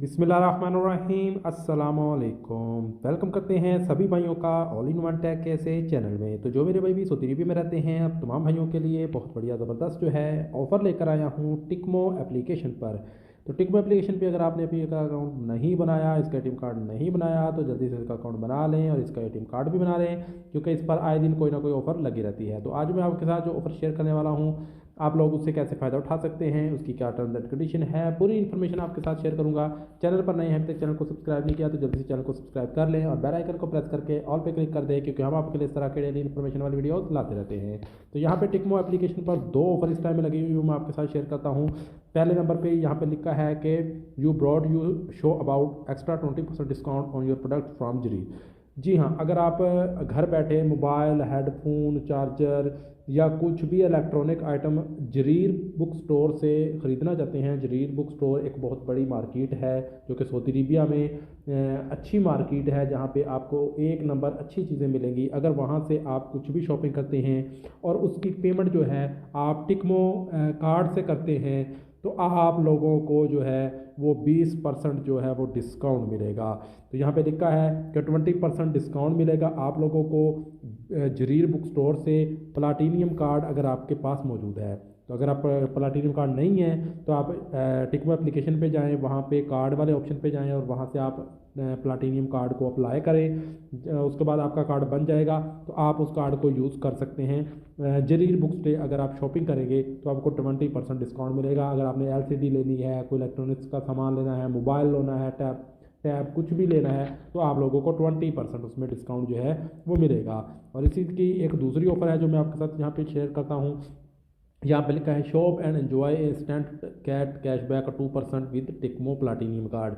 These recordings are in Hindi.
बिस्मिल्लाहिर्रहमानिर्रहीम अस्सलामुअलैकुम। वेलकम करते हैं सभी भाइयों का ऑल इन वन टेक कैसे चैनल में। तो जो मेरे भाई भी सऊदी अरब में रहते हैं, अब तमाम भाइयों के लिए बहुत बढ़िया ज़बरदस्त जो है ऑफ़र लेकर आया हूँ टिकमो एप्लीकेशन पर। तो टिकमो एप्लीकेशन पे अगर आपने अभी इसका अकाउंट नहीं बनाया, इसका एटीएम कार्ड नहीं बनाया, तो जल्दी से इसका अकाउंट बना लें और इसका एटीएम कार्ड भी बना लें, क्योंकि इस पर आए दिन कोई ना कोई ऑफ़र लगी रहती है। तो आज मैं आपके साथ जो ऑफ़र शेयर करने वाला हूँ, आप लोग उससे कैसे फ़ायदा उठा सकते हैं, उसकी क्या टर्म्स एंड कंडीशन है, पूरी इन्फॉर्मेशन आपके साथ शेयर करूंगा। चैनल पर नए हैं, अभी तक चैनल को सब्सक्राइब नहीं किया तो जल्दी से चैनल को सब्सक्राइब कर लें और बेल आइकन को प्रेस करके ऑल पे क्लिक कर दें, क्योंकि हम आपके लिए इस तरह के डेली इन्फॉर्मेशन वाली वीडियो लाते रहते हैं। तो यहाँ पे टिकमो एप्लीकेशन पर दो ऑफर इस टाइम में लगी हुई मैं आपके साथ शेयर करता हूँ। पहले नंबर पे यहाँ पे लिखा है कि you broad you show about extra 20% discount on your product from जरी। जी हाँ, अगर आप घर बैठे मोबाइल, हेडफोन, चार्जर या कुछ भी electronic item Jarir book store से ख़रीदना चाहते हैं। जरीर बुक स्टोर एक बहुत बड़ी मार्केट है जो कि सऊदी अरबिया में अच्छी मार्केट है, जहाँ पे आपको एक नंबर अच्छी चीज़ें मिलेंगी। अगर वहाँ से आप कुछ भी शॉपिंग करते हैं और उसकी पेमेंट जो है आप टिकमो कार्ड से करते हैं, तो आप लोगों को जो है वो 20% जो है वो डिस्काउंट मिलेगा। तो यहाँ पे लिखा है कि 20% डिस्काउंट मिलेगा आप लोगों को जरीर बुक स्टोर से, प्लाटीनियम कार्ड अगर आपके पास मौजूद है। तो अगर आप प्लाटीनियम कार्ड नहीं है तो आप टिकमो एप्लीकेशन पे जाएं, वहाँ पे कार्ड वाले ऑप्शन पे जाएं और वहाँ से आप प्लाटीनियम कार्ड को अप्लाई करें। उसके बाद आपका कार्ड बन जाएगा तो आप उस कार्ड को यूज़ कर सकते हैं। जरीर बुक से अगर आप शॉपिंग करेंगे तो आपको 20% डिस्काउंट मिलेगा। अगर आपने एलसीडी लेनी है, कोई इलेक्ट्रॉनिक्स का सामान लेना है, मोबाइल लेना है, टैब कुछ भी लेना है, तो आप लोगों को 20% उसमें डिस्काउंट जो है वो मिलेगा। और इसी की एक दूसरी ऑफर है जो मैं आपके साथ यहाँ पे शेयर करता हूँ। यहाँ पे लिखा है shop and enjoy instant cat cashback 2% with टिकमो प्लाटीनियम कार्ड।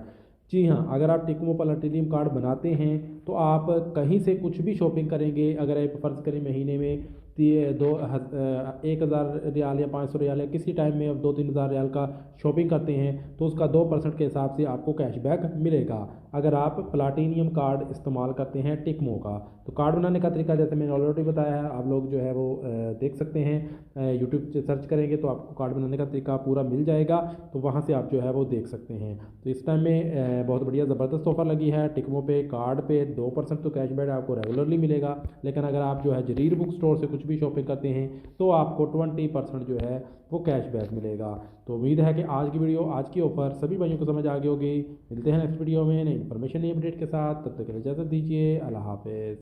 जी हाँ, अगर आप टिकमो प्लाटीनियम कार्ड बनाते हैं तो आप कहीं से कुछ भी शॉपिंग करेंगे, अगर आप फ़र्ज़ करें महीने में 1,000 रियाल या 500 रियाल या किसी टाइम में अब 2-3 हज़ार रियाल का शॉपिंग करते हैं, तो उसका 2% के हिसाब से आपको कैशबैक मिलेगा अगर आप प्लाटीनियम कार्ड इस्तेमाल करते हैं टिकमो का। तो कार्ड बनाने का तरीका जैसे मैंने ऑलरेडी बताया है, आप लोग जो है वो देख सकते हैं। यूट्यूब से सर्च करेंगे तो आपको कार्ड बनाने का तरीका पूरा मिल जाएगा, तो वहाँ से आप जो है वो देख सकते हैं। तो इस टाइम में बहुत बढ़िया ज़बरदस्त ऑफर लगी है टिकमो पे। कार्ड पे 2% तो कैशबैक आपको रेगुलरली मिलेगा, लेकिन अगर आप जो है जरीर बुक स्टोर से कुछ भी शॉपिंग करते हैं तो आपको 20% जो है वो कैशबैक मिलेगा। तो उम्मीद है कि आज की वीडियो, आज की ऑफर सभी भाइयों को समझ आ गई होगी। मिलते हैं नेक्स्ट वीडियो में नई इन्फॉर्मेशन, नई अपडेट के साथ। तब तक के लिए इजाज़त दीजिए। अल्लाह हाफिज़।